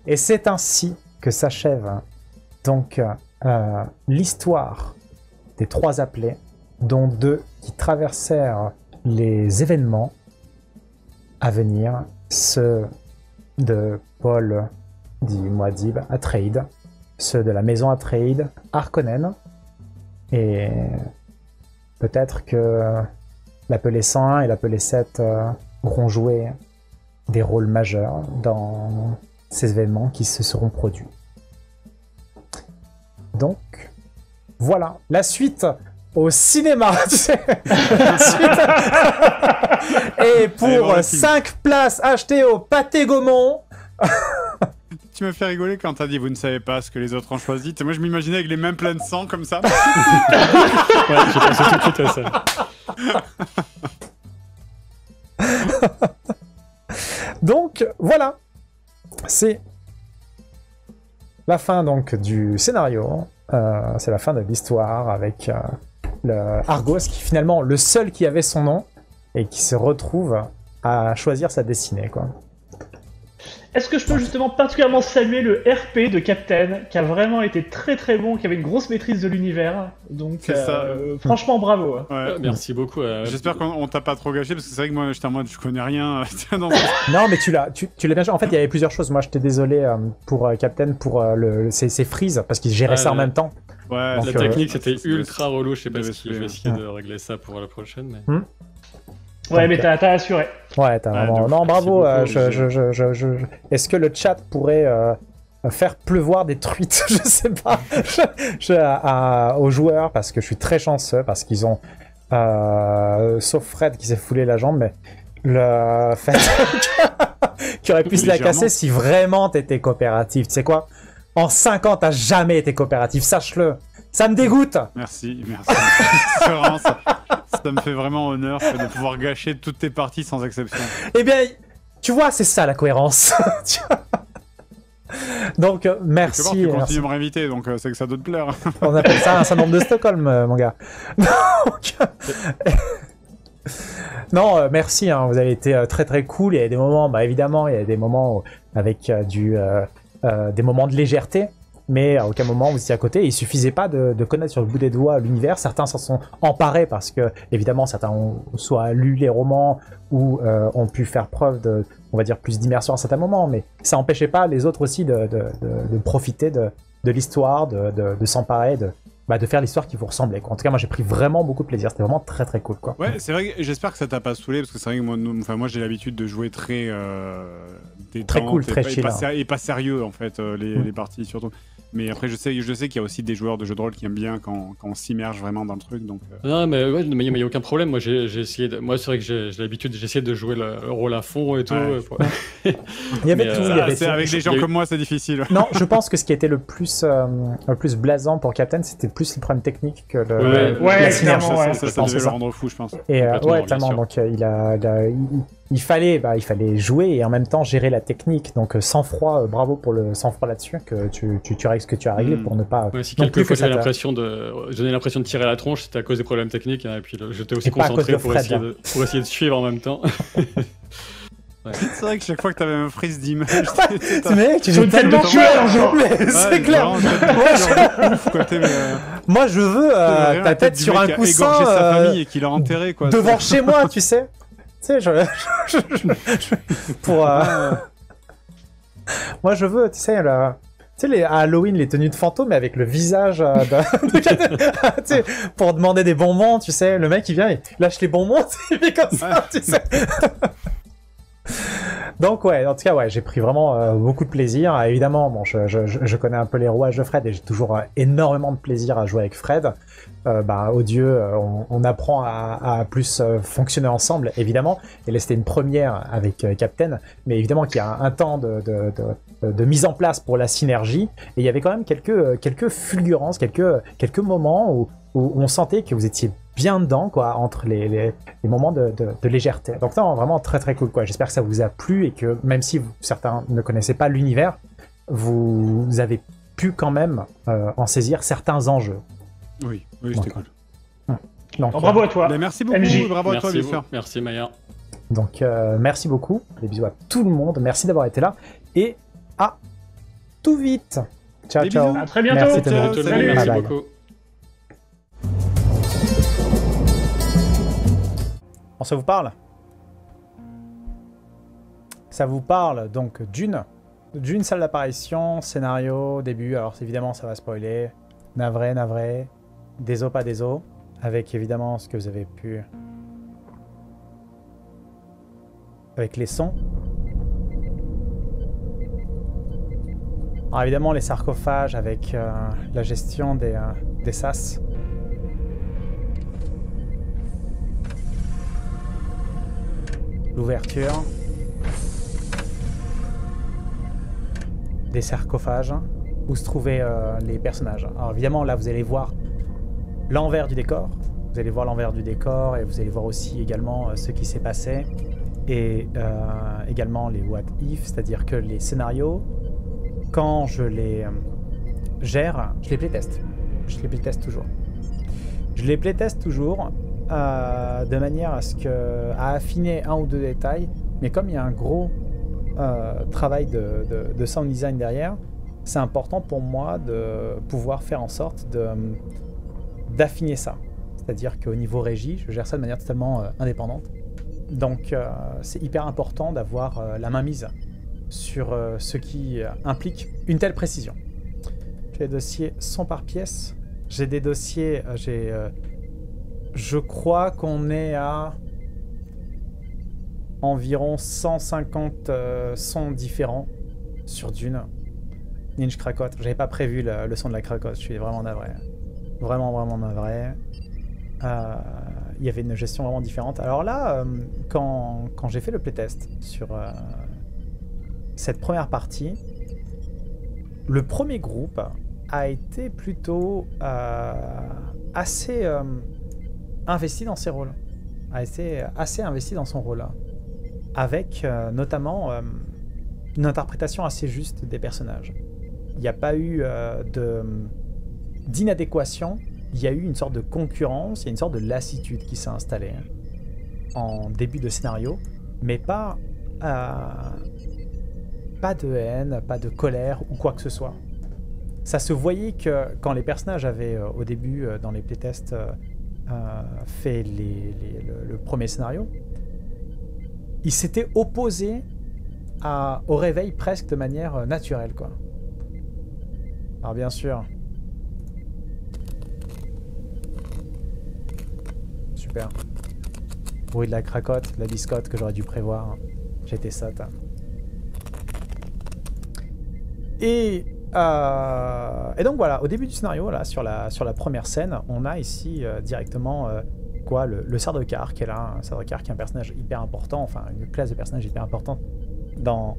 Et c'est ainsi que s'achève donc l'histoire des 3 appelés, dont 2 qui traversèrent les événements à venir, ceux de Paul dit Muad'Dib Atreides, ceux de la maison Atreides, Harkonnen, et peut-être que l'appelé 101 et l'appelé 7 auront joué des rôles majeurs dans ces événements qui se seront produits. Donc, voilà, la suite au cinéma, tu sais. Et pour 5 places achetées au Pâté Gaumont. Tu m'as fait rigoler quand t'as dit vous ne savez pas ce que les autres ont choisi. Et moi je m'imaginais avec les mains pleines de sang comme ça. Ouais, j'ai pensé tout de suite à ça. Donc voilà, c'est la fin donc du scénario, c'est la fin de l'histoire avec le Argos qui finalement le seul qui avait son nom et qui se retrouve à choisir sa destinée, quoi. Est-ce que je peux justement particulièrement saluer le RP de Captain, qui a vraiment été très très bon, qui avait une grosse maîtrise de l'univers, donc franchement bravo. Ouais. Merci beaucoup. J'espère qu'on t'a pas trop gâché, parce que c'est vrai que moi j'étais en mode je connais rien. Non mais tu l'as bien joué. En fait il y avait plusieurs choses, moi j'étais désolé pour Captain pour ses freezes, parce qu'il gérait ça en même temps. Ouais, donc, la technique c'était ultra relou, je sais pas si je vais essayer de régler ça pour la prochaine. Mais... Ouais, mais t'as assuré. Ouais, t'as vraiment... Non, bravo. Est-ce que le chat pourrait faire pleuvoir des truites? Je sais pas. Aux joueurs, parce que je suis très chanceux, parce qu'ils ont... sauf Fred qui s'est foulé la jambe, mais le fait qu'il aurait pu se la casser si vraiment t'étais coopératif. Tu sais quoi? En 5 ans, t'as jamais été coopératif, sache-le. Ça me dégoûte. Merci. Ça me fait vraiment honneur de pouvoir gâcher toutes tes parties sans exception. Eh bien, tu vois, c'est ça la cohérence. Donc, merci. Tu continues de me réinviter, donc c'est que ça doit te plaire. On appelle ça un syndrome de Stockholm, mon gars. Donc... Non, merci, hein, vous avez été très très cool. Il y a des moments, bah évidemment, il y a des moments avec des moments de légèreté. Mais à aucun moment vous étiez à côté. Il suffisait pas de connaître sur le bout des doigts l'univers. Certains s'en sont emparés parce que, évidemment, certains ont soit lu les romans ou ont pu faire preuve de, on va dire, plus d'immersion à certains moments. Mais ça n'empêchait pas les autres aussi de profiter de l'histoire, de s'emparer, de faire l'histoire qui vous ressemblait, quoi. En tout cas, moi j'ai pris vraiment beaucoup de plaisir. C'était vraiment très très cool, quoi. Ouais, c'est vrai que j'espère que ça t'a pas saoulé, parce que c'est vrai que moi j'ai l'habitude de jouer très cool, très chill. Et pas sérieux en fait, les parties surtout. Mais après, je sais qu'il y a aussi des joueurs de jeux de rôle qui aiment bien quand on s'immerge vraiment dans le truc. Donc, Non, mais ouais, mais il n'y a aucun problème. Moi, j'ai essayé. Moi, c'est vrai que j'ai l'habitude, j'essaie de jouer le rôle à fond et tout. Ouais. Il y avait tout. Avec des gens comme moi, c'est difficile. Non, je pense que ce qui était le plus blasant pour Captain, c'était plus les problèmes techniques que la synergie. Ça devait le rendre fou, je pense. Et ouais, tellement. Donc, il fallait jouer et en même temps gérer la technique. Donc, sang-froid, bravo pour le sang-froid là-dessus, que tu règles ce que tu as réglé pour ne pas. Ouais, si quelques fois j'ai l'impression de tirer la tronche, c'était à cause des problèmes techniques. Hein, et puis j'étais aussi concentré pour essayer de suivre en même temps. Ouais. C'est vrai que chaque fois que t'avais un freeze d'image, mec, tu joues tellement tueur, c'est clair. Moi, je veux ta tête sur un coussin, égorger sa famille et qu'il a enterré, quoi. Devant chez moi, tu sais. Tu sais, pour moi, je veux, tu sais, tu sais, à Halloween, les tenues de fantôme, mais avec le visage tu sais, pour demander des bonbons, tu sais. Le mec, il vient, il lâche les bonbons, il fait comme ça, tu sais. Donc ouais, en tout cas ouais, j'ai pris vraiment beaucoup de plaisir. Évidemment, bon, je connais un peu les rouages de Fred et j'ai toujours énormément de plaisir à jouer avec Fred. Odieux, on apprend à plus fonctionner ensemble, évidemment. Et là, c'était une première avec Captain, mais évidemment qu'il y a un temps de mise en place pour la synergie. Et il y avait quand même quelques fulgurances, quelques moments où on sentait que vous étiez bien dedans, quoi, entre les moments de légèreté. Donc non, vraiment très très cool, quoi. J'espère que ça vous a plu et que même si certains ne connaissaient pas l'univers, vous avez pu quand même en saisir certains enjeux. Oui, c'était cool. Donc, bravo à toi. Merci beaucoup, bravo à toi, bien sûr. Merci Maya. Donc merci beaucoup, des bisous à tout le monde, merci d'avoir été là et à tout vite. Ciao, Des ciao. bisous. À très bientôt. Merci, Ciao, Tony. tout le monde, Salut. merci Bye bye. beaucoup. Bon, ça vous parle? Ça vous parle donc d'une salle d'apparition, scénario, début. Alors évidemment ça va spoiler. Navré. Déso, pas déso. Avec évidemment ce que vous avez pu... Avec les sons. Alors évidemment les sarcophages avec la gestion des sas. L'ouverture. Des sarcophages où se trouvaient les personnages. Alors évidemment là vous allez voir l'envers du décor. Vous allez voir l'envers du décor et vous allez voir aussi également ce qui s'est passé. Et également les what if, c'est-à-dire que les scénarios, quand je les gère, je les playteste. Je les playteste toujours. Je les playteste toujours de manière à affiner un ou deux détails. Mais comme il y a un gros travail de sound design derrière, c'est important pour moi de pouvoir faire en sorte d'affiner ça. C'est-à-dire qu'au niveau régie, je gère ça de manière totalement indépendante. Donc c'est hyper important d'avoir la main mise sur ce qui implique une telle précision. J'ai des dossiers son par pièce. J'ai des dossiers, je crois qu'on est à environ 150 sons différents sur Dune. Ninja cracotte. J'avais pas prévu le son de la cracotte. Je suis vraiment navré. Vraiment navré. Il y avait une gestion vraiment différente. Alors là, quand j'ai fait le playtest sur cette première partie, le premier groupe a été plutôt assez investi dans ses rôles. A été assez investi dans son rôle. Avec notamment une interprétation assez juste des personnages. Il n'y a pas eu d'inadéquation. Il y a eu une sorte de concurrence, il y a une sorte de lassitude qui s'est installée en début de scénario, mais pas de haine, pas de colère ou quoi que ce soit. Ça se voyait que quand les personnages avaient au début dans les playtests fait le premier scénario, ils s'étaient opposés au réveil presque de manière naturelle, quoi. Alors bien sûr. Super. Bruit de la cracotte, la biscotte que j'aurais dû prévoir. J'étais sotte. Et donc voilà, au début du scénario, là, sur la première scène, on a ici directement le Sardaukar qui est là. Un Sardaukar qui est un personnage hyper important, enfin une classe de personnages hyper importante dans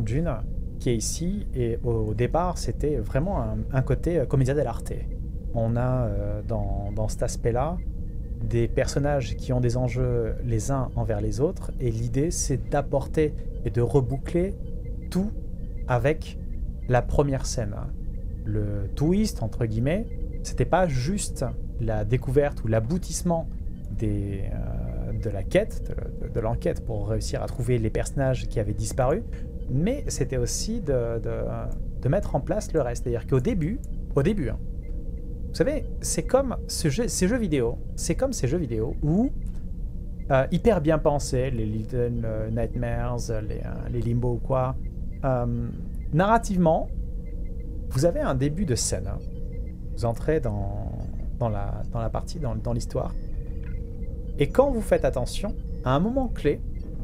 Dune, qui est ici. Et au départ, c'était vraiment un côté commedia dell'arte. On a dans cet aspect-là des personnages qui ont des enjeux les uns envers les autres, et l'idée c'est d'apporter et de reboucler tout avec la première scène. Le twist, entre guillemets, c'était pas juste la découverte ou l'aboutissement de la quête, de l'enquête pour réussir à trouver les personnages qui avaient disparu, mais c'était aussi de mettre en place le reste. C'est-à-dire qu'au début, hein, vous savez, c'est comme ces jeux vidéo. C'est comme ces jeux vidéo où, hyper bien pensés, les Little Nightmares, les Limbo ou quoi, narrativement, vous avez un début de scène. Hein. Vous entrez dans la partie, dans l'histoire. Et quand vous faites attention, à un moment clé,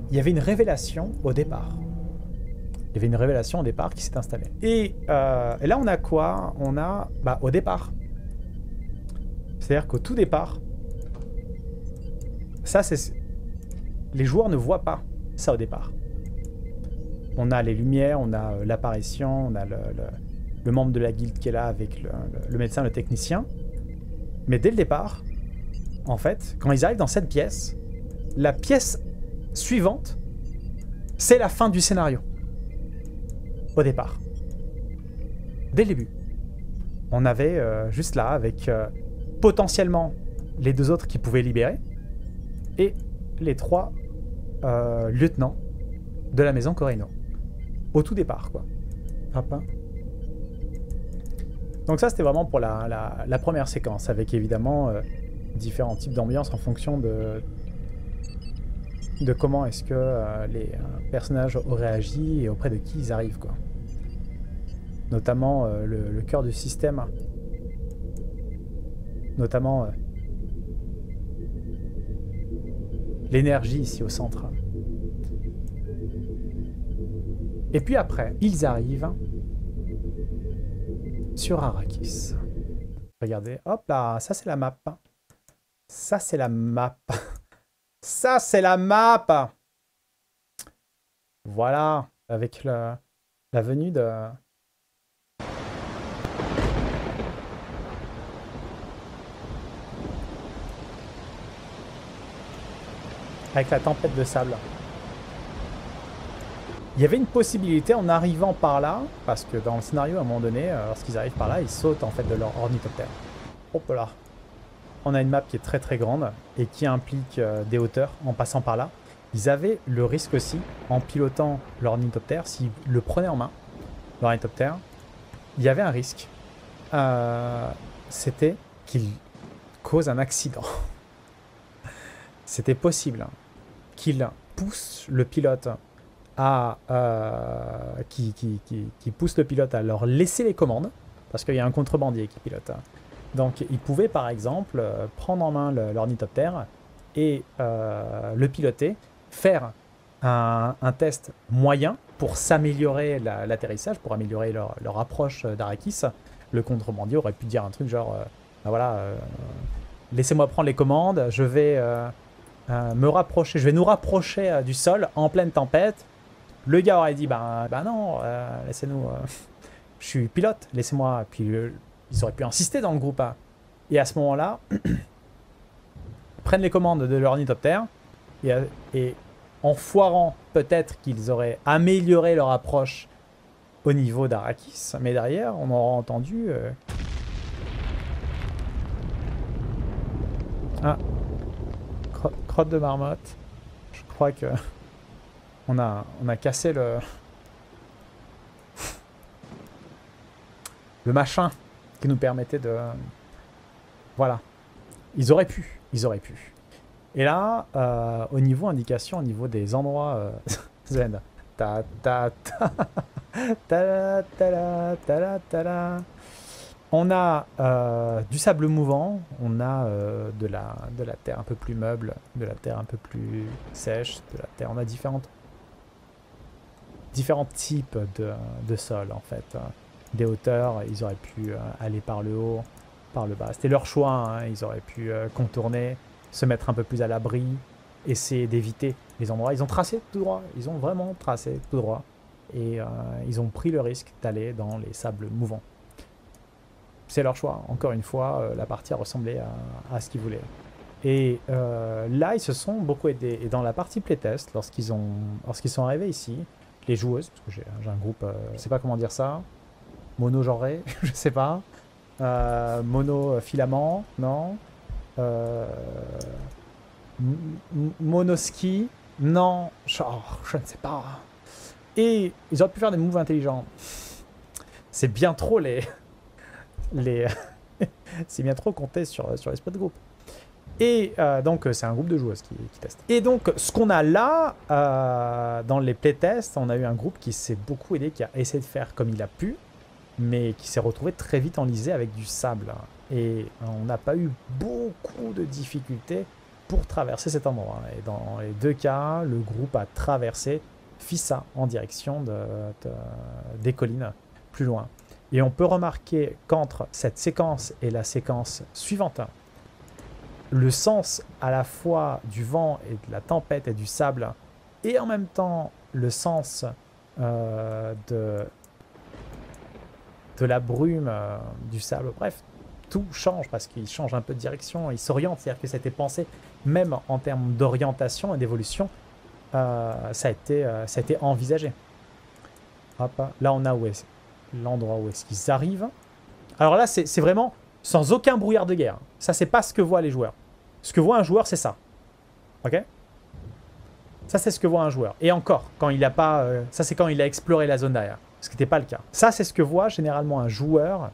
il y avait une révélation au départ. Il y avait une révélation au départ qui s'est installée. Et là, on a quoi? On a, au départ, c'est-à-dire qu'au tout départ, ça c'est... Les joueurs ne voient pas ça au départ. On a les lumières, on a l'apparition, on a le membre de la guilde qui est là avec le médecin, le technicien. Mais dès le départ, en fait, quand ils arrivent dans cette pièce, la pièce suivante, c'est la fin du scénario. Au départ. Dès le début. On avait juste là avec... potentiellement les deux autres qui pouvaient libérer et les 3 lieutenants de la maison Corrino. Au tout départ, quoi. Hop, hein. Donc ça, c'était vraiment pour la première séquence, avec évidemment différents types d'ambiance en fonction de comment est-ce que les personnages auraient agi et auprès de qui ils arrivent, quoi. Notamment le cœur du système. Notamment l'énergie ici au centre. Et puis après, ils arrivent sur Arrakis. Regardez, hop là, ça c'est la map. Ça c'est la map. Ça c'est la map. Voilà, avec la venue de... Avec la tempête de sable. Il y avait une possibilité en arrivant par là, parce que dans le scénario, à un moment donné, lorsqu'ils arrivent par là, ils sautent en fait de leur ornithoptère. Hop là. On a une map qui est très très grande et qui implique des hauteurs en passant par là. Ils avaient le risque aussi, en pilotant l'ornithoptère, s'ils le prenaient en main, l'ornithoptère, il y avait un risque. C'était qu'il cause un accident. C'était possible qu'il pousse le pilote à qui pousse le pilote à leur laisser les commandes, parce qu'il y a un contrebandier qui pilote. Donc il pouvait par exemple prendre en main l'ornithoptère et le piloter, faire un test moyen pour s'améliorer l'atterrissage, pour améliorer leur approche d'Arrakis. Le contrebandier aurait pu dire un truc genre ben voilà, laissez-moi prendre les commandes, je vais me rapprocher, je vais nous rapprocher du sol en pleine tempête. Le gars aurait dit ben non, laissez-nous, je suis pilote, laissez-moi. Puis ils auraient pu insister dans le groupe A. Et à ce moment-là, prennent les commandes de l'ornithoptère et en foirant, peut-être qu'ils auraient amélioré leur approche au niveau d'Arrakis, mais derrière, on aura entendu... Ah, crotte de marmotte. Je crois que on a cassé le machin qui nous permettait de... Voilà. Ils auraient pu. Et là, au niveau indication, au niveau des endroits zen, on a du sable mouvant, on a de la terre un peu plus meuble, de la terre un peu plus sèche, de la terre. On a différents types de sol en fait. Des hauteurs, ils auraient pu aller par le haut, par le bas. C'était leur choix, hein. Ils auraient pu contourner, se mettre un peu plus à l'abri, essayer d'éviter les endroits. Ils ont tracé tout droit, ils ont vraiment tracé tout droit. Et ils ont pris le risque d'aller dans les sables mouvants. C'est leur choix. Encore une fois, la partie a ressemblé à ce qu'ils voulaient. Et là, ils se sont beaucoup aidés. Et dans la partie playtest, lorsqu'ils sont arrivés ici, les joueuses, parce que j'ai un groupe, je sais pas comment dire ça, mono-genré, je sais pas, mono-filament, non, monoski, non, genre, je ne sais pas. Et ils auraient pu faire des moves intelligents. C'est bien trop c'est bien trop compté sur l'esprit de groupe. Et donc c'est un groupe de joueuses qui testent. Et donc ce qu'on a là, dans les playtests, on a eu un groupe qui s'est beaucoup aidé, qui a essayé de faire comme il a pu, mais qui s'est retrouvé très vite enlisé avec du sable. Et on n'a pas eu beaucoup de difficultés pour traverser cet endroit. Et dans les deux cas, le groupe a traversé Fissa en direction des collines plus loin. Et on peut remarquer qu'entre cette séquence et la séquence suivante, le sens à la fois du vent et de la tempête et du sable, et en même temps le sens de la brume, du sable, bref, tout change parce qu'il change un peu de direction, il s'oriente, c'est-à-dire que c'était pensé, même en termes d'orientation et d'évolution, ça a été envisagé. Hop, là on a l'endroit où est-ce qu'ils arrivent. Alors là c'est vraiment sans aucun brouillard de guerre. Ça c'est pas ce que voient les joueurs. Ce que voit un joueur c'est ça. Ok? Ça c'est ce que voit un joueur. Et encore, quand il a pas... ça c'est quand il a exploré la zone derrière. Ce qui n'était pas le cas. Ça c'est ce que voit généralement un joueur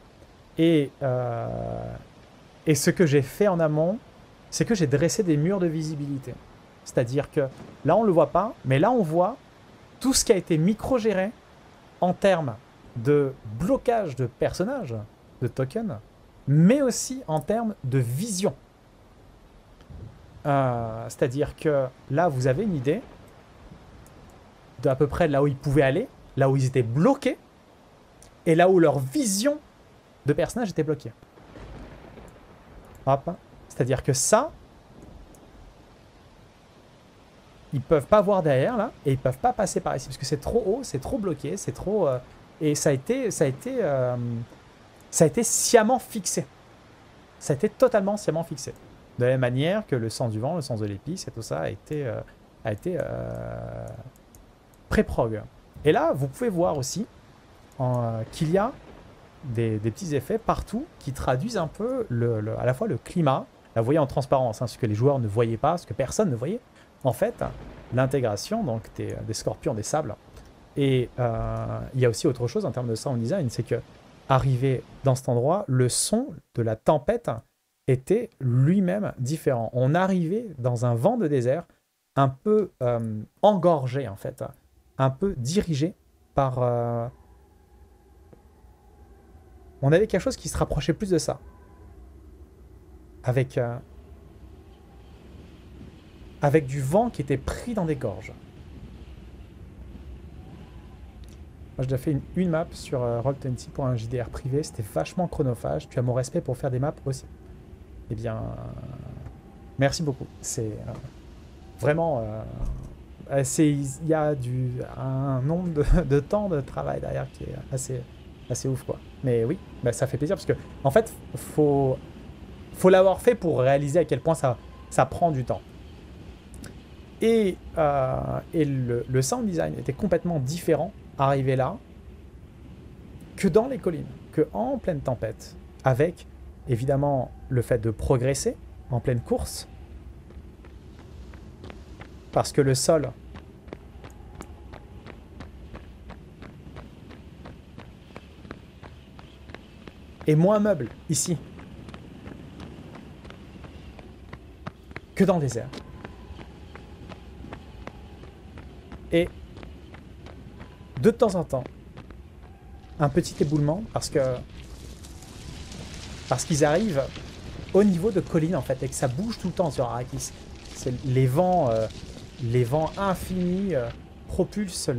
Et ce que j'ai fait en amont, c'est que j'ai dressé des murs de visibilité. C'est-à-dire que là, on ne le voit pas, mais là, on voit tout ce qui a été micro-géré en termes de blocage de personnages, de tokens, mais aussi en termes de vision. C'est-à-dire que là, vous avez une idée d'à peu près là où ils pouvaient aller, là où ils étaient bloqués, et là où leur vision de personnage était bloquée. Hop. C'est-à-dire que ça, ils peuvent pas voir derrière là, et ils peuvent pas passer par ici parce que c'est trop haut, c'est trop bloqué, c'est trop et ça a été sciemment fixé. Ça a été totalement sciemment fixé. De la même manière que le sens du vent, le sens de l'épice et tout ça a été pré-prog. Et là, vous pouvez voir aussi qu'il y a des petits effets partout qui traduisent un peu à la fois le climat. Là, vous voyez en transparence, ce que les joueurs ne voyaient pas, ce que personne ne voyait. En fait, l'intégration donc des scorpions, des sables. Et il y a aussi autre chose en termes de sound design, c'est que arrivé dans cet endroit, le son de la tempête était lui-même différent. On arrivait dans un vent de désert un peu engorgé en fait, un peu dirigé par... On avait quelque chose qui se rapprochait plus de ça. Avec du vent qui était pris dans des gorges. Moi, j'ai déjà fait une map sur Roll20 pour un JDR privé. C'était vachement chronophage. Tu as mon respect pour faire des maps aussi. Eh bien, merci beaucoup. C'est vraiment... il y a un nombre de temps de travail derrière qui est assez ouf, quoi. Mais oui, ça fait plaisir parce que, en fait, faut l'avoir fait pour réaliser à quel point ça prend du temps. Et le sound design était complètement différent arrivé là que dans les collines, que en pleine tempête, avec évidemment le fait de progresser en pleine course, parce que le sol est moins meuble ici que dans le désert. Et de temps en temps, un petit éboulement parce qu'ils arrivent au niveau de colline en fait et que ça bouge tout le temps sur Arrakis. Les vents infinis propulsent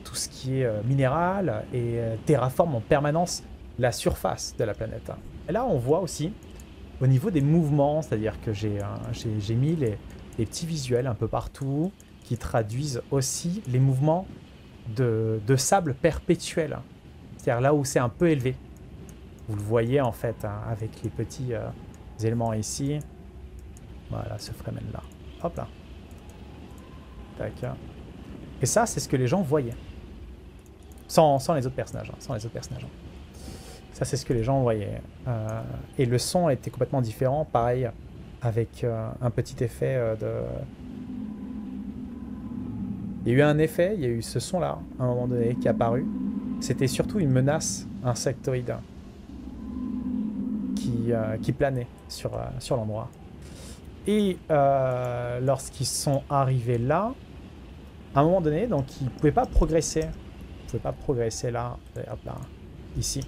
tout ce qui est minéral et terraforment en permanence la surface de la planète. Et là, on voit aussi au niveau des mouvements, c'est-à-dire que j'ai mis les petits visuels un peu partout qui traduisent aussi les mouvements de sable perpétuel. C'est-à-dire là où c'est un peu élevé. Vous le voyez en fait avec les petits éléments ici. Voilà, ce Fremen-là. Hop là. Tac. Et ça, c'est ce que les gens voyaient. Sans les autres personnages. Sans les autres personnages. Ça, c'est ce que les gens voyaient. Et le son était complètement différent. Pareil, avec un petit effet de... Il y a eu un effet, il y a eu ce son-là, à un moment donné, qui est apparu. C'était surtout une menace insectoïde qui planait sur l'endroit. Et lorsqu'ils sont arrivés là, à un moment donné, donc ils ne pouvaient pas progresser. Ils ne pouvaient pas progresser là, hop là, ici.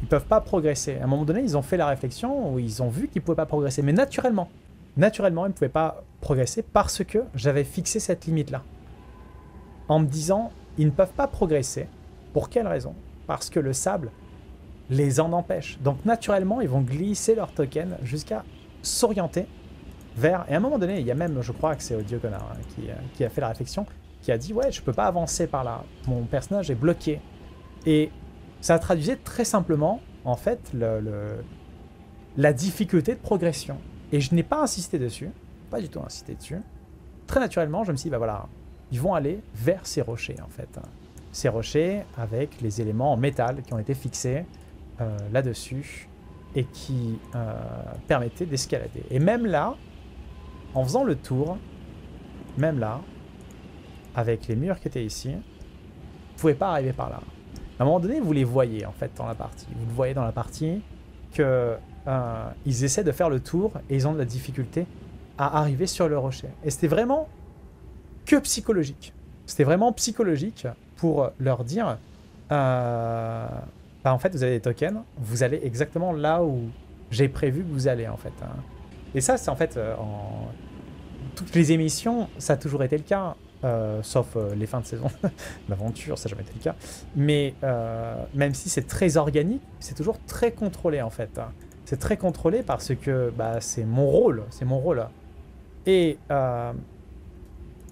Ils ne peuvent pas progresser. À un moment donné, ils ont fait la réflexion où ils ont vu qu'ils ne pouvaient pas progresser. Mais naturellement, ils ne pouvaient pas progresser parce que j'avais fixé cette limite-là. En me disant, ils ne peuvent pas progresser. Pour quelle raison? Parce que le sable les en empêche. Donc naturellement, ils vont glisser leur token jusqu'à s'orienter vers... Et à un moment donné, il y a même, je crois que c'est Odieux Connard qui a fait la réflexion, qui a dit, ouais, je peux pas avancer par là. Mon personnage est bloqué. Et ça traduisait très simplement, en fait, la difficulté de progression. Et je n'ai pas insisté dessus, pas du tout insisté dessus. Très naturellement, je me suis dit, bah voilà, ils vont aller vers ces rochers, en fait. Ces rochers avec les éléments en métal qui ont été fixés là-dessus et qui permettaient d'escalader. Et même là, en faisant le tour, même là, avec les murs qui étaient ici, vous ne pouvez pas arriver par là. À un moment donné, vous les voyez en fait dans la partie. Vous le voyez dans la partie que ils essaient de faire le tour et ils ont de la difficulté à arriver sur le rocher. Et c'était vraiment que psychologique. C'était vraiment psychologique pour leur dire en fait, vous avez des tokens, vous allez exactement là où j'ai prévu que vous allez en fait. Et ça, c'est en fait en toutes les émissions, ça a toujours été le cas. Sauf les fins de saison d'aventure, ça n'a jamais été le cas. Mais même si c'est très organique, c'est toujours très contrôlé en fait. C'est très contrôlé parce que c'est mon rôle, Et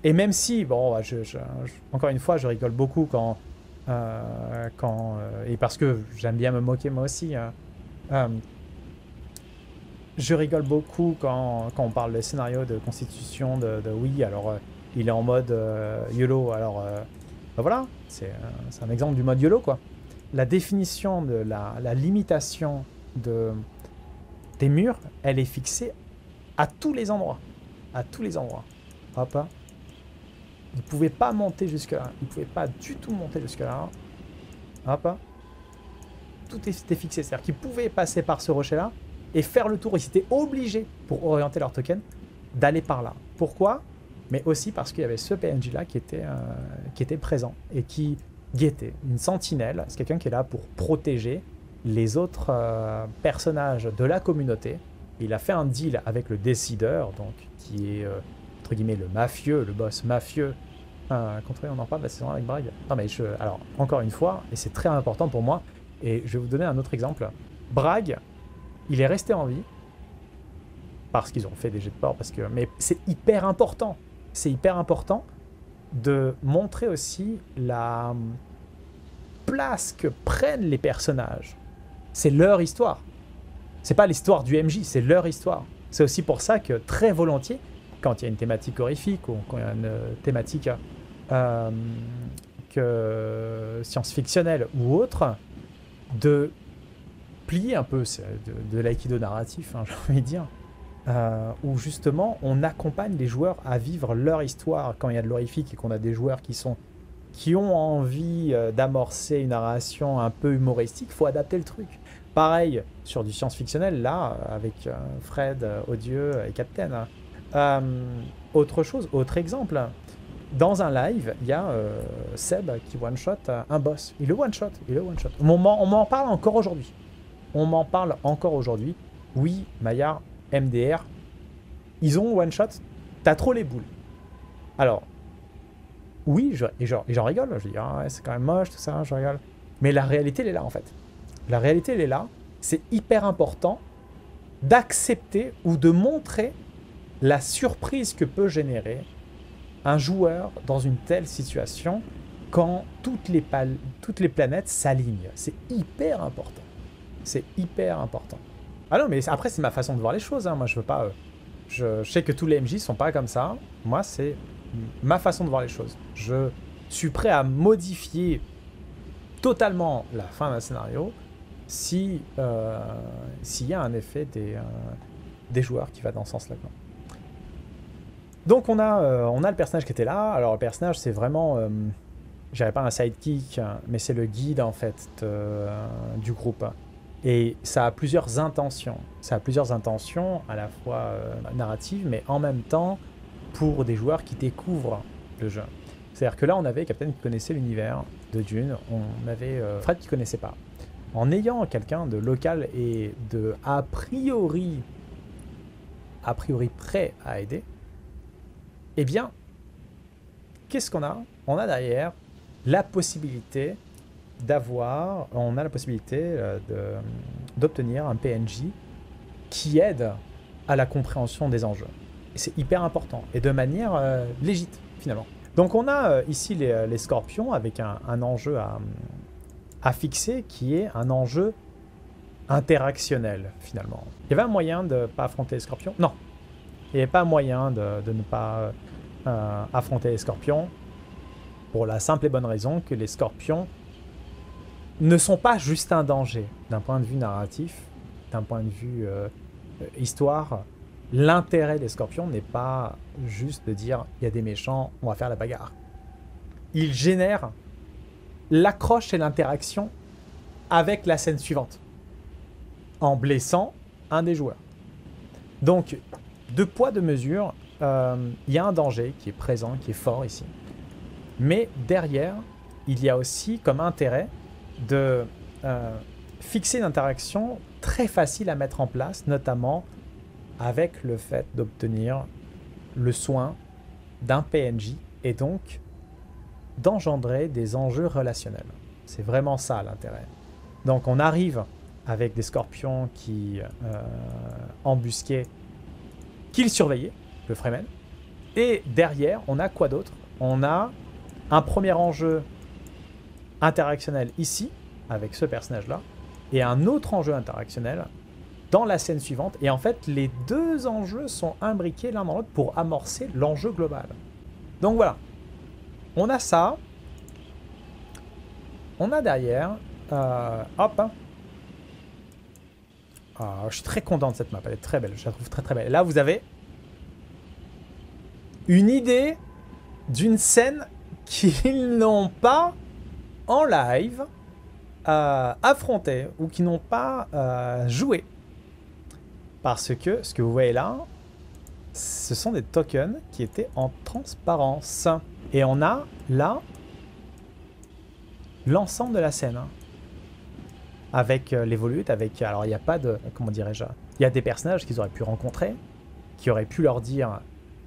même si, bon, encore une fois, je rigole beaucoup et parce que j'aime bien me moquer moi aussi. Je rigole beaucoup quand on parle de scénario de constitution de oui, alors il est en mode YOLO, alors voilà, c'est un exemple du mode YOLO quoi. La définition de la limitation des murs, elle est fixée à tous les endroits. Hop, hein. Ils ne pouvaient pas monter jusque-là. Ils ne pouvaient pas du tout monter jusque-là. Hop, hein. Tout était fixé. C'est-à-dire qu'ils pouvaient passer par ce rocher-là et faire le tour. Ils étaient obligés, pour orienter leur token, d'aller par là. Pourquoi ? Mais aussi parce qu'il y avait ce PNJ-là qui était présent et qui guettait. Une sentinelle, c'est quelqu'un qui est là pour protéger les autres personnages de la communauté. Il a fait un deal avec le décideur, donc qui est, entre guillemets, le mafieux, le boss mafieux. On en parle de la saison avec Bragg. Non mais alors, encore une fois, et c'est très important pour moi, et je vais vous donner un autre exemple. Bragg, il est resté en vie, parce qu'ils ont fait des jets de port, mais c'est hyper important. C'est hyper important de montrer aussi la place que prennent les personnages. C'est leur histoire. C'est pas l'histoire du MJ, c'est leur histoire. C'est aussi pour ça que très volontiers, quand il y a une thématique horrifique ou quand il y a une thématique science-fictionnelle ou autre, de plier un peu de l'aïkido narratif, hein, j'ai envie de dire, où justement on accompagne les joueurs à vivre leur histoire quand il y a de l'horrifique et qu'on a des joueurs qui ont envie d'amorcer une narration un peu humoristique, il faut adapter le truc. Pareil sur du science-fictionnel, là, avec Fred, Odieux et Captain. Autre exemple, dans un live, il y a Seb qui one-shot un boss. Il le one-shot. On m'en parle encore aujourd'hui. Oui, Maillard, MDR, ils ont one-shot, t'as trop les boules. Alors, oui, j'en rigole, je dis, c'est quand même moche, tout ça, je rigole. Mais la réalité, elle est là, en fait. La réalité, elle est là. C'est hyper important d'accepter ou de montrer la surprise que peut générer un joueur dans une telle situation quand toutes les planètes s'alignent. C'est hyper important. Ah non, mais après, c'est ma façon de voir les choses. Hein. Moi, je veux pas... je sais que tous les MJ sont pas comme ça. Moi, c'est ma façon de voir les choses. Je suis prêt à modifier totalement la fin d'un scénario s'il y a un effet des joueurs qui va dans ce sens-là. Donc on a le personnage qui était là. Alors le personnage, c'est vraiment, je dirais pas un sidekick, mais c'est le guide en fait du groupe. Et ça a plusieurs intentions. À la fois narratives, mais en même temps pour des joueurs qui découvrent le jeu. C'est-à-dire que là, on avait Captain qui connaissait l'univers de Dune, on avait Fred qui connaissait pas. En ayant quelqu'un de local et de a priori prêt à aider, eh bien, qu'est-ce qu'on a ? On a derrière la possibilité d'obtenir un PNJ qui aide à la compréhension des enjeux. Et c'est hyper important, et de manière légitime, finalement. Donc on a ici les scorpions avec un enjeu à fixer qui est un enjeu interactionnel, finalement. Il y avait un moyen de ne pas affronter les scorpions ? Non. Il n'y avait pas moyen de ne pas affronter les scorpions pour la simple et bonne raison que les scorpions ne sont pas juste un danger d'un point de vue narratif, d'un point de vue histoire. L'intérêt des scorpions n'est pas juste de dire il y a des méchants, on va faire la bagarre. Ils génèrent l'accroche et l'interaction avec la scène suivante, en blessant un des joueurs. Donc, de poids, de mesure, il y a un danger qui est présent, qui est fort ici. Mais derrière, il y a aussi comme intérêt de fixer une interaction très facile à mettre en place, notamment avec le fait d'obtenir le soin d'un PNJ et donc d'engendrer des enjeux relationnels. C'est vraiment ça l'intérêt. Donc on arrive avec des scorpions qui embusquaient, qu'ils surveillaient, le Fremen. Et derrière, on a quoi d'autre? On a un premier enjeu interactionnel ici, avec ce personnage-là, et un autre enjeu interactionnel dans la scène suivante. Et en fait, les deux enjeux sont imbriqués l'un dans l'autre pour amorcer l'enjeu global. Donc voilà. On a ça. On a derrière... hop. Je suis très content de cette map. Elle est très belle. Je la trouve très très belle. Et là, vous avez une idée d'une scène qu'ils n'ont pas en live affronté ou qui n'ont pas joué. Parce que ce que vous voyez là, ce sont des tokens qui étaient en transparence. Et on a là l'ensemble de la scène. Avec les volutes, avec... Alors il n'y a pas de... Comment dirais-je? Il y a des personnages qu'ils auraient pu rencontrer, qui auraient pu leur dire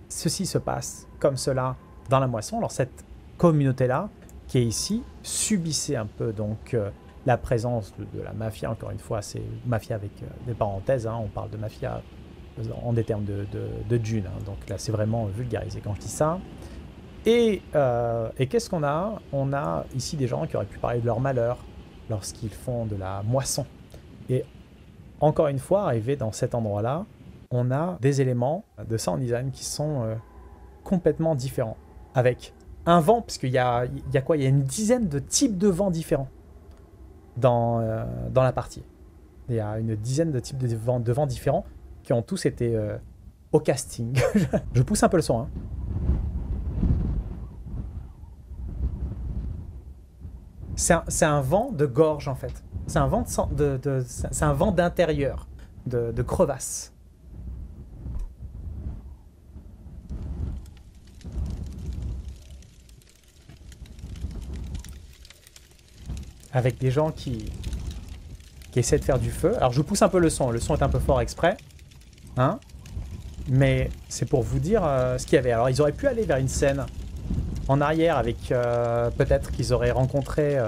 ceci se passe comme cela dans la moisson. Alors cette communauté-là, qui est ici, subissait un peu donc la présence de la mafia. Encore une fois, c'est mafia avec des parenthèses. Hein, on parle de mafia en des termes de Dune. Hein, donc là, c'est vraiment vulgarisé quand je dis ça. Et qu'est-ce qu'on a? On a ici des gens qui auraient pu parler de leur malheur lorsqu'ils font de la moisson. Et encore une fois, arrivé dans cet endroit-là, on a des éléments de sound design qui sont complètement différents. Avec un vent, parce qu'il y a quoi? Il y a une dizaine de types de vents différents dans la partie. Il y a une dizaine de types de vents différents qui ont tous été au casting. Je pousse un peu le son, hein. C'est un vent de gorge en fait. C'est un vent c'est un vent d'intérieur, de crevasse. Avec des gens qui essaient de faire du feu. Alors je vous pousse un peu le son est un peu fort exprès. Hein? Mais c'est pour vous dire ce qu'il y avait. Alors ils auraient pu aller vers une scène en arrière avec peut-être qu'ils auraient rencontré,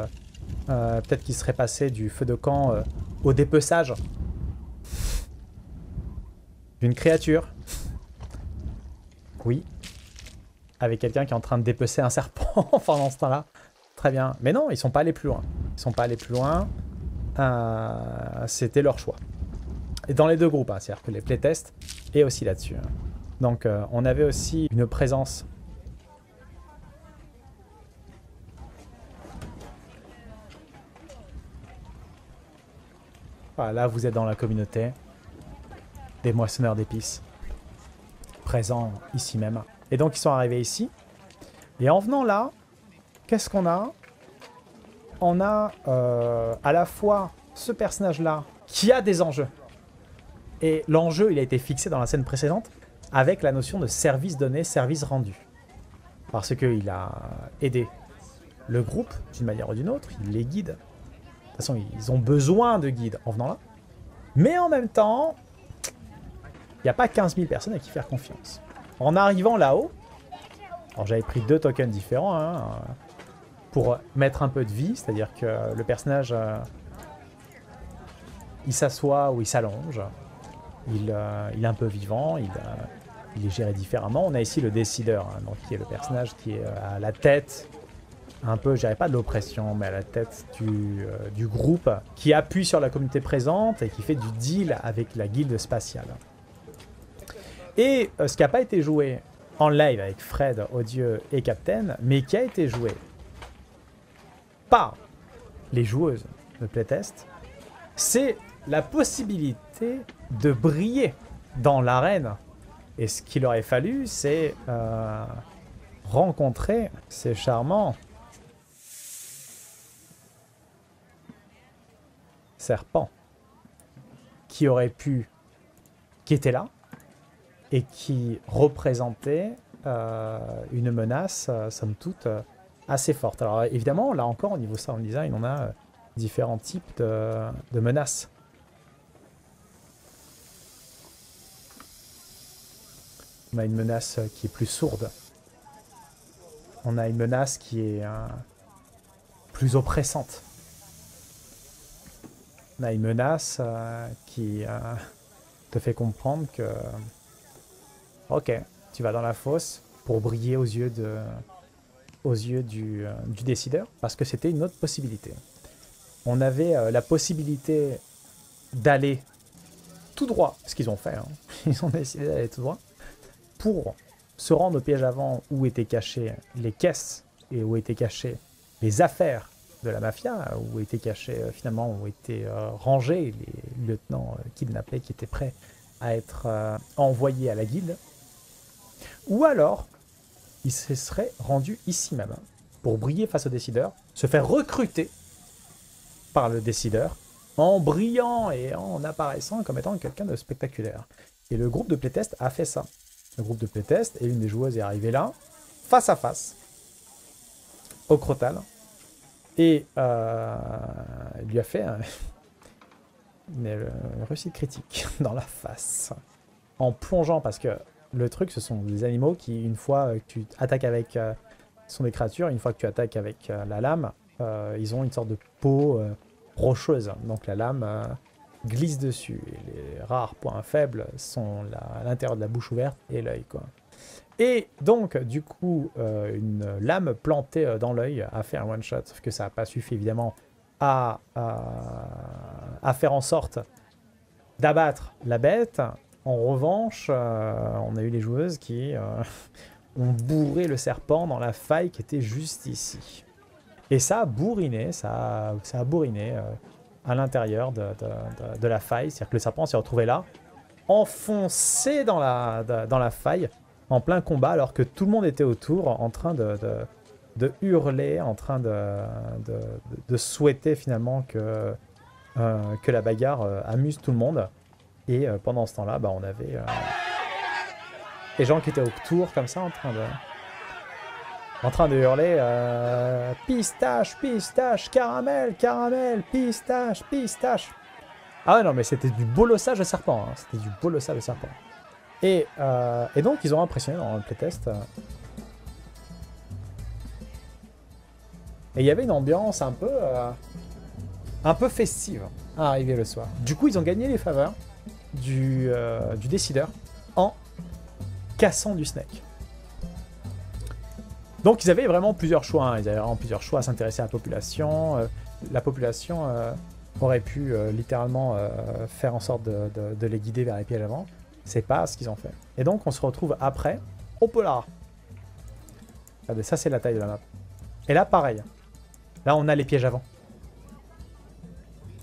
peut-être qu'ils seraient passés du feu de camp au dépeçage d'une créature. Oui. Avec quelqu'un qui est en train de dépecer un serpent pendant ce temps-là. Très bien. Mais non, ils sont pas allés plus loin. Ils sont pas allés plus loin. C'était leur choix. Et dans les deux groupes, hein, c'est-à-dire que les playtests et aussi là-dessus. Hein. Donc on avait aussi une présence. Voilà, là vous êtes dans la communauté des moissonneurs d'épices, présents ici même. Et donc ils sont arrivés ici. Et en venant là, qu'est-ce qu'on a? On a à la fois ce personnage-là qui a des enjeux. Et l'enjeu, il a été fixé dans la scène précédente avec la notion de service donné, service rendu. Parce qu'il a aidé le groupe d'une manière ou d'une autre, il les guide. De toute façon, ils ont besoin de guides en venant là. Mais en même temps, il n'y a pas 15 000 personnes à qui faire confiance. En arrivant là-haut, alors j'avais pris 2 tokens différents hein, pour mettre un peu de vie, c'est-à-dire que le personnage, il s'assoit ou il s'allonge, il est un peu vivant, il est géré différemment. On a ici le décideur, hein, donc, qui est le personnage qui est à la tête, un peu, je dirais pas de l'oppression, mais à la tête du groupe, qui appuie sur la communauté présente et qui fait du deal avec la guilde spatiale. Et ce qui n'a pas été joué en live avec Fred, Odieux et Captain, mais qui a été joué par les joueuses de playtest, c'est la possibilité de briller dans l'arène. Et ce qu'il aurait fallu, c'est rencontrer ces charmants serpent qui aurait pu... qui était là et qui représentait une menace, somme toute, assez forte. Alors évidemment, là encore, au niveau sound design, on a différents types de menaces. On a une menace qui est plus sourde. On a une menace qui est plus oppressante. On a une menace qui te fait comprendre que ok, tu vas dans la fosse pour briller aux yeux du décideur, parce que c'était une autre possibilité. On avait la possibilité d'aller tout droit, ce qu'ils ont fait, hein. Ils ont décidé d'aller tout droit, pour se rendre au piège avant où étaient cachées les caisses et où étaient cachées les affaires de la mafia, où étaient cachés finalement, où étaient rangés les lieutenants kidnappés qui étaient prêts à être envoyés à la guilde. Ou alors, il se serait rendu ici même pour briller face au décideur, se faire recruter par le décideur en brillant et en apparaissant comme étant quelqu'un de spectaculaire. Et le groupe de playtest a fait ça. Le groupe de playtest et une des joueuses est arrivée là, face à face, au Crotal, et lui a fait une réussite critique dans la face, en plongeant, parce que le truc, ce sont des animaux qui, une fois que tu attaques avec... ce sont des créatures, une fois que tu attaques avec la lame, ils ont une sorte de peau rocheuse. Donc la lame glisse dessus. Et les rares points faibles sont à l'intérieur de la bouche ouverte et l'œil, quoi. Et donc, du coup, une lame plantée dans l'œil a fait un one-shot, sauf que ça n'a pas suffi, évidemment, à faire en sorte d'abattre la bête. En revanche, on a eu les joueuses qui ont bourré le serpent dans la faille qui était juste ici. Et ça a bourriné, ça a bourriné à l'intérieur de la faille. C'est-à-dire que le serpent s'est retrouvé là, enfoncé dans la faille, en plein combat, alors que tout le monde était autour, en train de hurler, en train de souhaiter finalement que la bagarre amuse tout le monde. Et pendant ce temps-là, on avait les gens qui étaient autour, comme ça, en train de hurler pistache, pistache, caramel, caramel, pistache, pistache. Ah ouais, non, mais c'était du bolossage de serpent. Hein. C'était du bolossage de serpent. Et donc, ils ont impressionné dans le playtest. Et il y avait une ambiance un peu festive à arriver le soir. Du coup, ils ont gagné les faveurs du décideur en cassant du snake. Donc ils avaient vraiment plusieurs choix, hein. Ils avaient vraiment plusieurs choix à s'intéresser à la population. La population aurait pu littéralement faire en sorte de les guider vers les pièges avant. C'est pas ce qu'ils ont fait. Et donc on se retrouve après au polar. Regardez, ça c'est la taille de la map. Et là pareil. Là on a les pièges avant.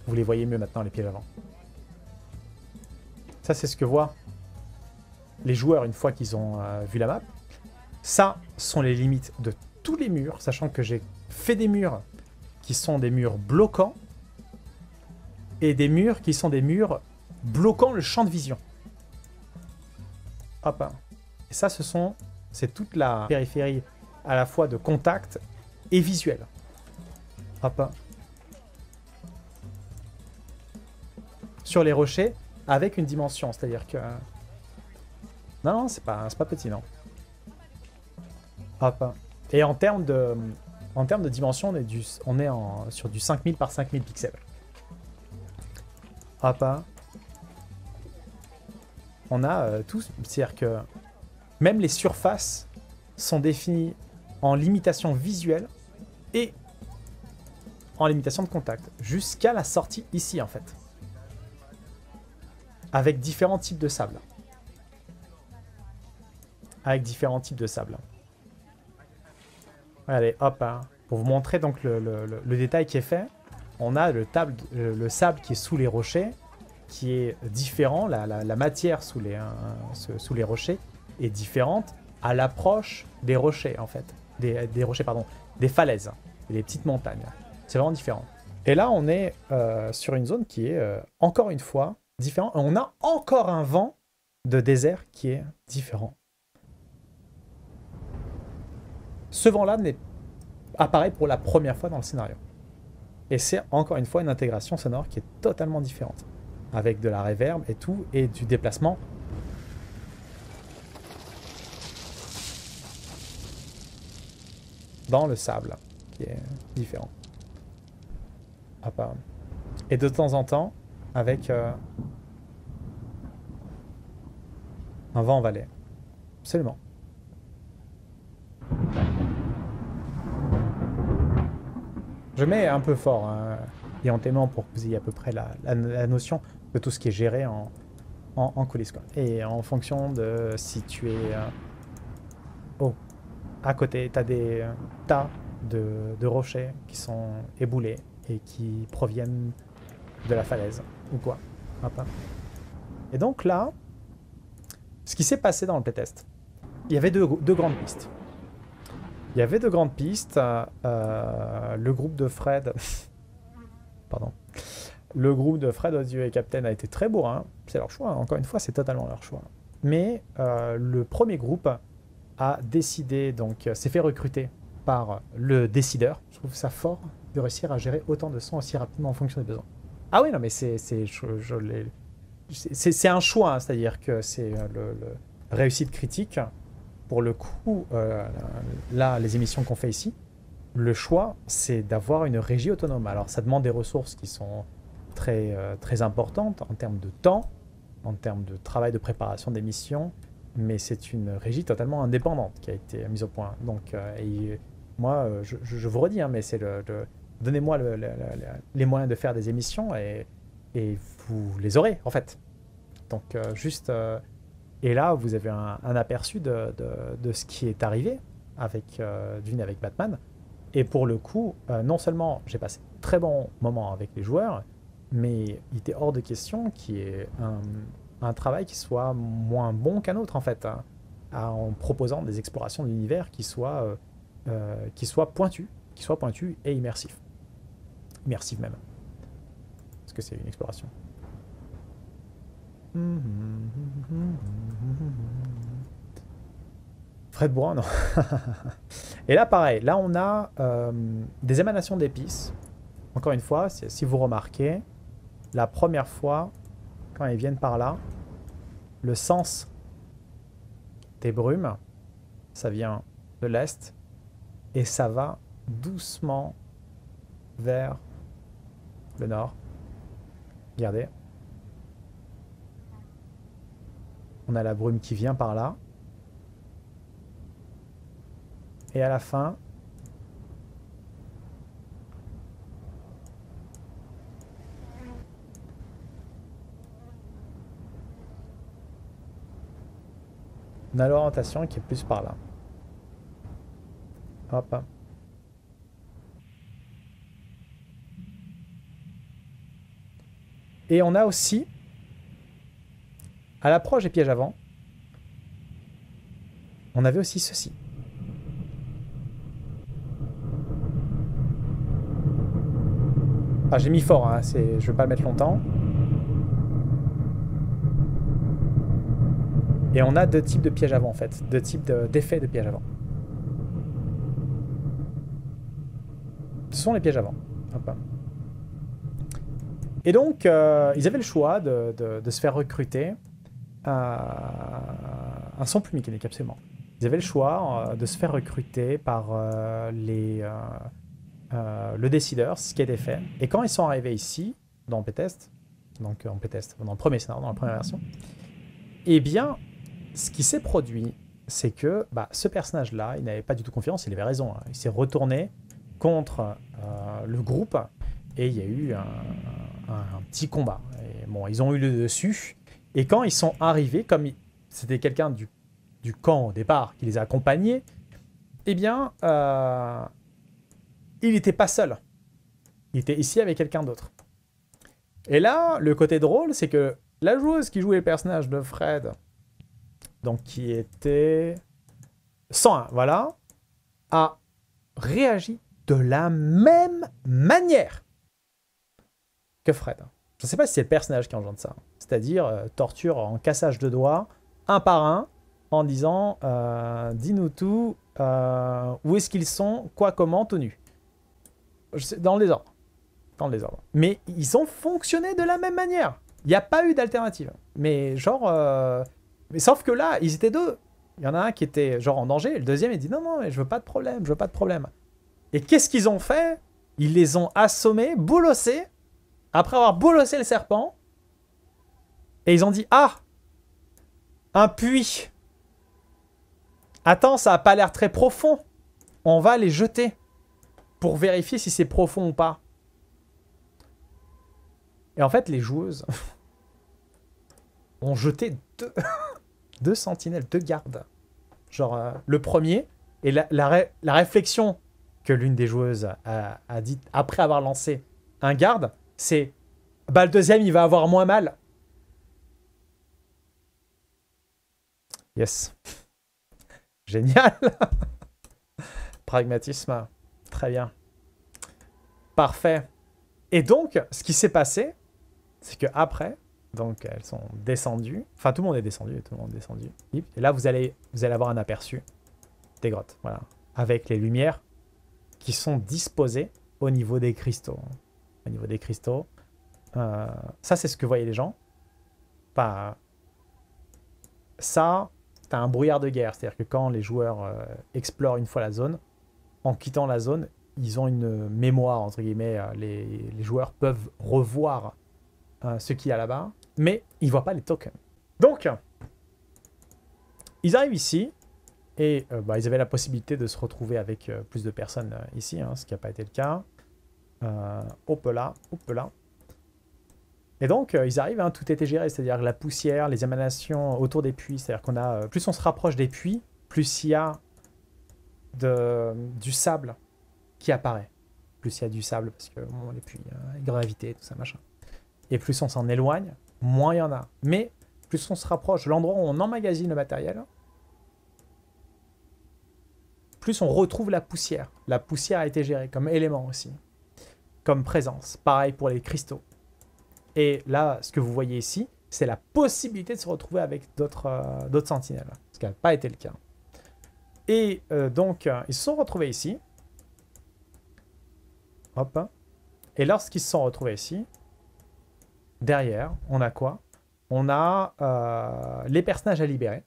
Vous les voyez mieux maintenant, les pièges avant. Ça c'est ce que voient les joueurs une fois qu'ils ont vu la map. Ça sont les limites de tous les murs, sachant que j'ai fait des murs qui sont des murs bloquants et des murs qui sont des murs bloquant le champ de vision. Hop. Et ça, c'est toute la périphérie à la fois de contact et visuel. Hop. Sur les rochers, avec une dimension, c'est-à-dire que... Non, c'est pas petit, non. Hop. Et en termes de dimension, on est sur du 5000 par 5000 pixels. Hop. On a tout, c'est-à-dire que même les surfaces sont définies en limitation visuelle et en limitation de contact, jusqu'à la sortie ici en fait. Avec différents types de sable. Allez, hop, hein. Pour vous montrer donc le détail qui est fait, on a le sable qui est sous les rochers, qui est différent, la matière sous les rochers est différente à l'approche des rochers en fait, des rochers pardon, des falaises, des petites montagnes. C'est vraiment différent. Et là, on est sur une zone qui est, encore une fois, différente. On a encore un vent de désert qui est différent. Ce vent-là apparaît pour la première fois dans le scénario. Et c'est encore une fois une intégration sonore qui est totalement différente. Avec de la reverb et tout, et du déplacement. Dans le sable, qui est différent. Et de temps en temps, avec un vent en vallée. Absolument. Je mets un peu fort, hein, éventuellement, pour que vous ayez à peu près la notion de tout ce qui est géré en coulisses, quoi. Et en fonction de si tu es à côté, tu as des tas de rochers qui sont éboulés et qui proviennent de la falaise, ou quoi. Et donc là, ce qui s'est passé dans le playtest, il y avait deux grandes pistes. Il y avait deux grandes pistes. Le groupe de Fred... Pardon. Le groupe de Fred, Odieux et Captain a été très bourrin. C'est leur choix, hein. Encore une fois, c'est totalement leur choix. Mais le premier groupe a décidé, donc s'est fait recruter par le décideur. Je trouve ça fort de réussir à gérer autant de sons aussi rapidement en fonction des besoins. Ah oui, non, mais c'est un choix, hein, c'est-à-dire que c'est le réussite critique. Pour le coup, là, les émissions qu'on fait ici, le choix, c'est d'avoir une régie autonome. Alors, ça demande des ressources qui sont très, très importantes en termes de temps, en termes de travail de préparation d'émissions, mais c'est une régie totalement indépendante qui a été mise au point. Donc, moi, je vous redis, hein, mais c'est donnez-moi les moyens de faire des émissions et vous les aurez, en fait. Donc, et là, vous avez un aperçu de ce qui est arrivé avec Dune, avec Batman. Et pour le coup, non seulement j'ai passé de très bons moments avec les joueurs, mais il était hors de question qu'il y ait un travail qui soit moins bon qu'un autre, en fait, hein, en proposant des explorations de l'univers qui soient pointues et immersif même. Parce que c'est une exploration. Fred Bourrin, non. Et là, pareil. Là, on a des émanations d'épices. Encore une fois, si vous remarquez, la première fois, quand ils viennent par là, le sens des brumes, ça vient de l'est et ça va doucement vers le nord. Regardez. On a la brume qui vient par là. Et à la fin, on a l'orientation qui est plus par là. Hop. Et on a aussi, à l'approche des pièges avant, on avait aussi ceci. Ah, j'ai mis fort, hein, je ne vais pas le mettre longtemps. Et on a deux types de pièges avant, en fait. Deux types d'effets de pièges avant. Ce sont les pièges avant. Hop. Et donc, ils avaient le choix de se faire recruter un son plus mécanique, absolument. Ils avaient le choix de se faire recruter par le décideur, ce qui a été fait. Et quand ils sont arrivés ici, dans Playtest, donc en Playtest, dans le premier scénario, dans la première version, eh bien, ce qui s'est produit, c'est que ce personnage-là, il n'avait pas du tout confiance, il avait raison. Hein. Il s'est retourné contre le groupe et il y a eu un petit combat. Et bon, ils ont eu le dessus. Et quand ils sont arrivés, comme c'était quelqu'un du camp au départ qui les a accompagnés, eh bien, il n'était pas seul. Il était ici avec quelqu'un d'autre. Et là, le côté drôle, c'est que la joueuse qui jouait le personnage de Fred, donc qui était 101, voilà, a réagi de la même manière. que Fred. Je ne sais pas si c'est le personnage qui engendre ça. C'est-à-dire torture en cassage de doigts, un par un, en disant dis-nous tout, où est-ce qu'ils sont, quoi, comment, tout nu. Dans le désordre. Dans le désordre. Mais ils ont fonctionné de la même manière. Il n'y a pas eu d'alternative. Mais genre... Mais sauf que là, ils étaient deux. Il y en a un qui était genre en danger, et le deuxième, il dit non, non, mais je veux pas de problème, je veux pas de problème. Et qu'est-ce qu'ils ont fait? Ils les ont assommés, bolossés, après avoir bolossé le serpent, et ils ont dit ah, un puits. Attends, ça a pas l'air très profond. On va les jeter pour vérifier si c'est profond ou pas. Et en fait, les joueuses ont jeté deux sentinelles, 2 gardes. Genre, le premier, et la réflexion que l'une des joueuses a dit après avoir lancé un garde, c'est bah le deuxième, il va avoir moins mal. Yes. Génial. Pragmatisme. Très bien. Parfait. Et donc, ce qui s'est passé, c'est que après, donc elles sont descendues. Enfin, tout le monde est descendu. Tout le monde est descendu. Et là, vous allez avoir un aperçu des grottes. Voilà. Avec les lumières qui sont disposées au niveau des cristaux. Au niveau des cristaux. Ça, c'est ce que voyaient les gens. Enfin, ça, t'as un brouillard de guerre. C'est-à-dire que quand les joueurs explorent une fois la zone, en quittant la zone, ils ont une mémoire, entre guillemets. Les joueurs peuvent revoir ce qu'il y a là-bas, mais ils ne voient pas les tokens. Donc, ils arrivent ici, et ils avaient la possibilité de se retrouver avec plus de personnes ici, ce qui n'a pas été le cas. Hop là, hop là. Et donc, ils arrivent, tout était géré, c'est-à-dire la poussière, les émanations autour des puits, c'est-à-dire qu'on a, plus on se rapproche des puits, plus il y a du sable qui apparaît. Plus il y a du sable, parce que bon, les puits, gravité, tout ça, machin. Et plus on s'en éloigne, moins il y en a. Mais plus on se rapproche de l'endroit où on emmagasine le matériel, plus on retrouve la poussière. La poussière a été gérée comme élément aussi, comme présence. Pareil pour les cristaux. Et là, ce que vous voyez ici, c'est la possibilité de se retrouver avec d'autres sentinelles, ce qui n'a pas été le cas. Et donc, ils se sont retrouvés ici. Hop. Et lorsqu'ils se sont retrouvés ici, derrière, on a quoi? On a les personnages à libérer.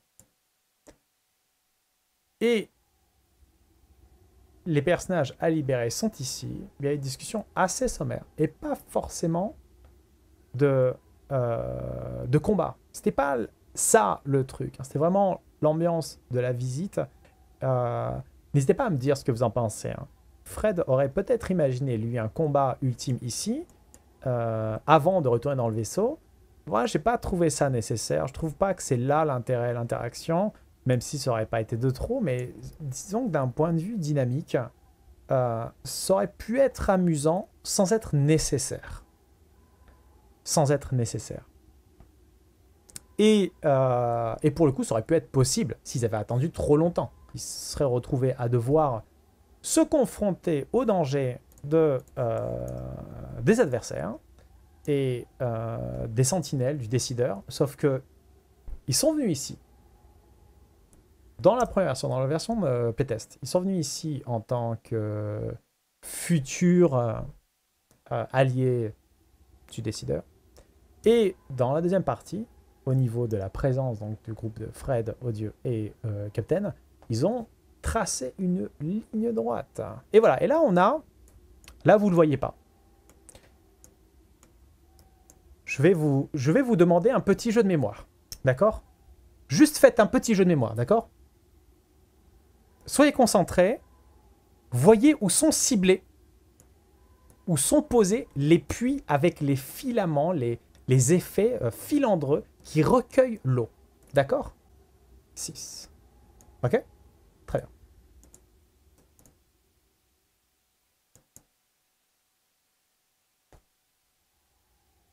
Et les personnages à libérer sont ici. Il y a une discussion assez sommaire. Et pas forcément de combat. C'était pas ça le truc. C'était vraiment l'ambiance de la visite. N'hésitez pas à me dire ce que vous en pensez. Fred aurait peut-être imaginé, lui, un combat ultime ici. Avant de retourner dans le vaisseau. Moi, j'ai pas trouvé ça nécessaire. Je trouve pas que c'est là l'intérêt, l'interaction, même si ça aurait pas été de trop, mais disons que d'un point de vue dynamique, ça aurait pu être amusant sans être nécessaire. Sans être nécessaire. Et pour le coup, ça aurait pu être possible s'ils avaient attendu trop longtemps. Ils se seraient retrouvés à devoir se confronter au danger des adversaires et des sentinelles, du décideur, sauf que ils sont venus ici dans la première version, dans la version de playtest, ils sont venus ici en tant que futurs alliés du décideur, et dans la deuxième partie, au niveau de la présence donc, du groupe de Fred, Odieux et Captain, ils ont tracé une ligne droite. Et voilà, et là on a... Là, vous ne le voyez pas. Je vais vous demander un petit jeu de mémoire. D'accord? Juste faites un petit jeu de mémoire, d'accord? Soyez concentrés. Voyez où sont ciblés, où sont posés les puits avec les filaments, les effets filandreux qui recueillent l'eau. D'accord? 6. Ok? Très bien.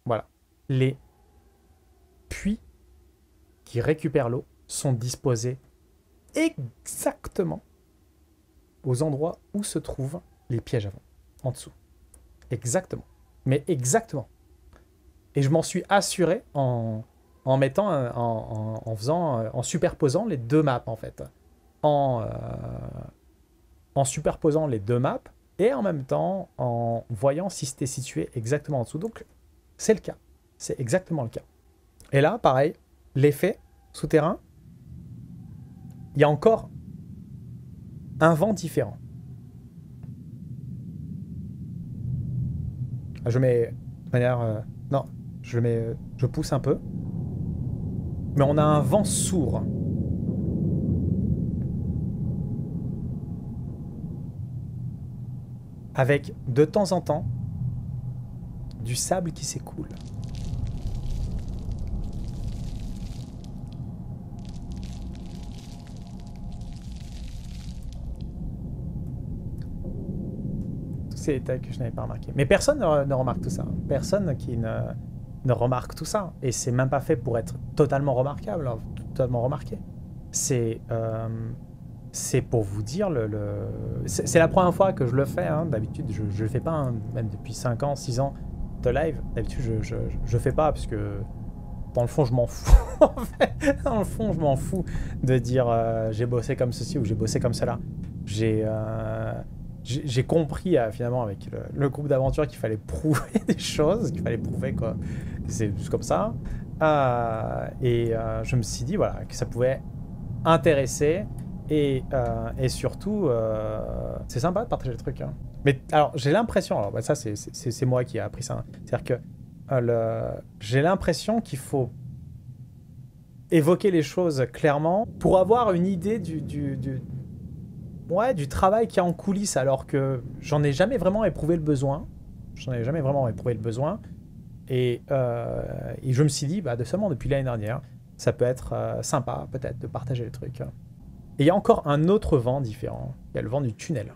Voilà. Les puits qui récupèrent l'eau sont disposés exactement aux endroits où se trouvent les pièges à vent. En dessous. Exactement. Mais exactement. Et je m'en suis assuré en mettant, en superposant les deux maps, en fait. En superposant les deux maps, et en même temps, en voyant si c'était situé exactement en dessous. Donc, c'est le cas. C'est exactement le cas. Et là, pareil, l'effet souterrain, il y a encore un vent différent. Je mets de manière... non, je pousse un peu. Mais on a un vent sourd. Avec, de temps en temps, du sable qui s'écoule. Ces détails que je n'avais pas remarqué. Mais personne ne remarque tout ça. Personne qui ne remarque tout ça. Et c'est même pas fait pour être totalement remarquable, totalement remarqué. C'est pour vous dire c'est la première fois que je le fais. Hein. D'habitude, je le fais pas, hein. Même depuis 5 ans, 6 ans de live. D'habitude, je fais pas parce que dans le fond, je m'en fous. Dans le fond, je m'en fous de dire j'ai bossé comme ceci ou j'ai bossé comme cela. J'ai compris finalement avec le groupe d'aventure qu'il fallait prouver des choses, qu'il fallait prouver quoi. C'est juste comme ça. Je me suis dit voilà, que ça pouvait intéresser et surtout c'est sympa de partager le truc. Hein. Mais alors j'ai l'impression, alors bah, ça c'est moi qui ai appris ça. Hein. C'est-à-dire que j'ai l'impression qu'il faut évoquer les choses clairement pour avoir une idée du travail qu'il y a en coulisses, alors que j'en ai jamais vraiment éprouvé le besoin. Et je me suis dit, bah, seulement depuis l'année dernière, ça peut être sympa, peut-être, de partager les trucs. Et il y a encore un autre vent différent. Il y a le vent du tunnel.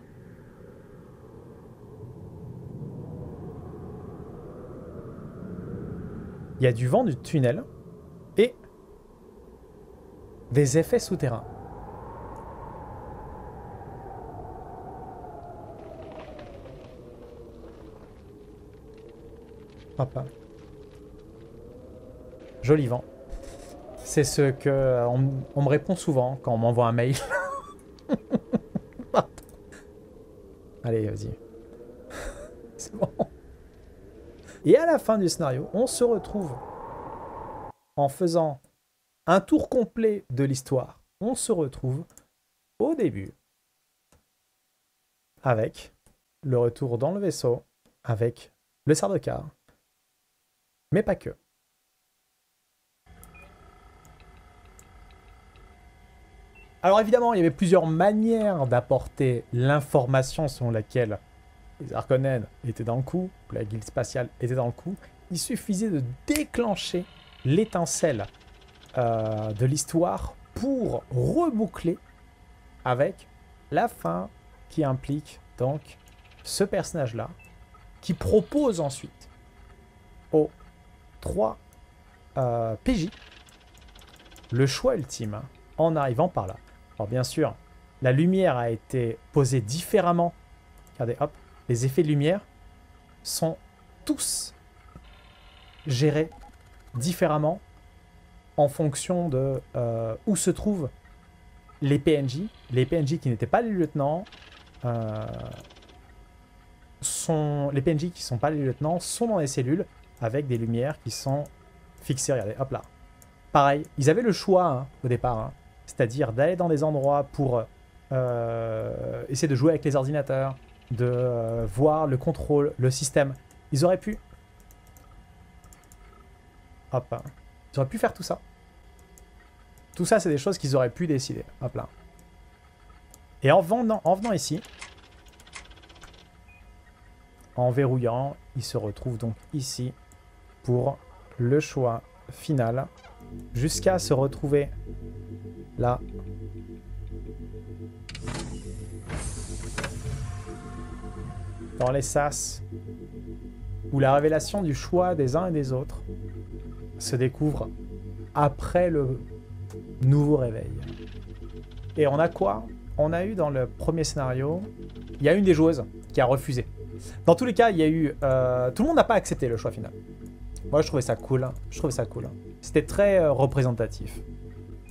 Il y a du vent du tunnel et des effets souterrains. Hop. Joli vent. C'est ce que on me répond souvent quand on m'envoie un mail. Allez, vas-y. C'est bon. Et à la fin du scénario, on se retrouve en faisant un tour complet de l'histoire. On se retrouve au début avec le retour dans le vaisseau, avec le Sardaukar. Mais pas que. Alors évidemment, il y avait plusieurs manières d'apporter l'information selon laquelle les Harkonnen étaient dans le coup, la guilde spatiale était dans le coup. Il suffisait de déclencher l'étincelle de l'histoire pour reboucler avec la fin qui implique donc ce personnage-là qui propose ensuite aux 3 PJ le choix ultime en arrivant par là. Alors bien sûr, la lumière a été posée différemment. Regardez, hop, les effets de lumière sont tous gérés différemment en fonction de où se trouvent les PNJ. Les PNJ qui n'étaient pas les lieutenants les PNJ qui ne sont pas les lieutenants sont dans les cellules avec des lumières qui sont fixées. Regardez, hop là. Pareil, ils avaient le choix hein, au départ, hein, c'est-à-dire d'aller dans des endroits pour essayer de jouer avec les ordinateurs, de voir le contrôle, le système. Ils auraient pu... Hop, hein. Ils auraient pu faire tout ça. Tout ça, c'est des choses qu'ils auraient pu décider. Hop là. Et en venant ici, en verrouillant, ils se retrouvent donc ici pour le choix final, jusqu'à se retrouver là. Dans les sas, où la révélation du choix des uns et des autres se découvre après le nouveau réveil. Et on a quoi? On a eu dans le premier scénario, il y a une des joueuses qui a refusé. Dans tous les cas, il y a eu... tout le monde n'a pas accepté le choix final. Moi, je trouvais ça cool. C'était très représentatif.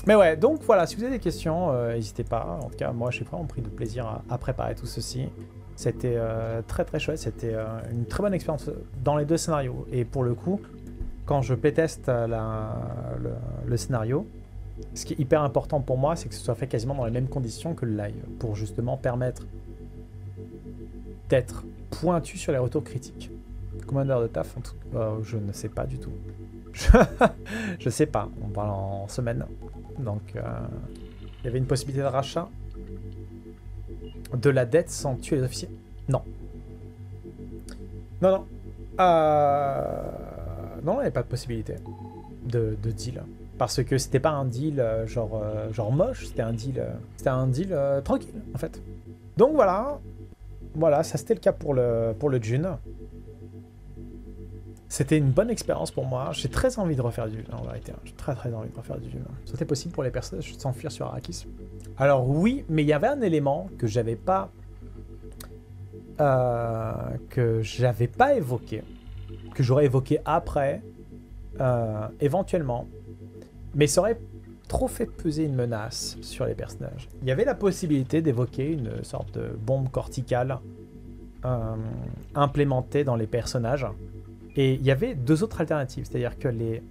Mais ouais, donc voilà, si vous avez des questions, n'hésitez pas. En tout cas, moi, j'ai vraiment pris de plaisir à préparer tout ceci. C'était très très chouette. C'était une très bonne expérience dans les deux scénarios. Et pour le coup, quand je playteste le scénario, ce qui est hyper important pour moi, c'est que ce soit fait quasiment dans les mêmes conditions que le live, pour justement permettre d'être pointu sur les retours critiques. Commandeur de taf, je ne sais pas du tout. Je sais pas, on parle en semaine. Donc, il y avait une possibilité de rachat de la dette sans tuer les officiers. Non. Non. Non, il n'y avait pas de possibilité de deal. Parce que c'était pas un deal genre moche, c'était un deal tranquille, en fait. Donc voilà. Voilà, ça c'était le cas pour le Dune. C'était une bonne expérience pour moi. J'ai très envie de refaire du Dune, en vérité. J'ai très envie de refaire du Dune. C'était possible pour les personnages de s'enfuir sur Arrakis. Alors oui, mais il y avait un élément que j'avais pas évoqué, que j'aurais évoqué après, éventuellement, mais ça aurait trop fait peser une menace sur les personnages. Il y avait la possibilité d'évoquer une sorte de bombe corticale implémentée dans les personnages. Et il y avait deux autres alternatives, c'est-à-dire que les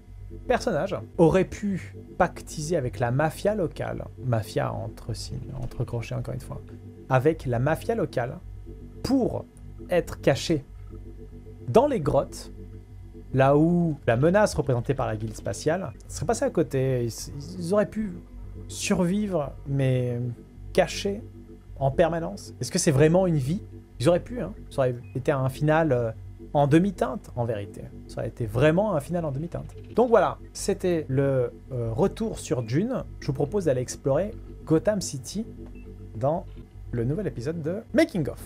personnages auraient pu pactiser avec la mafia locale, mafia entre crochets encore une fois, avec la mafia locale pour être cachés dans les grottes, là où la menace représentée par la guilde spatiale serait passée à côté. Ils auraient pu survivre, mais cachés en permanence. Est-ce que c'est vraiment une vie? Ils auraient pu, hein. Ça aurait été un final en demi-teinte, en vérité. Ça aurait été vraiment un final en demi-teinte. Donc voilà, c'était le retour sur Dune. Je vous propose d'aller explorer Gotham City dans le nouvel épisode de Making of.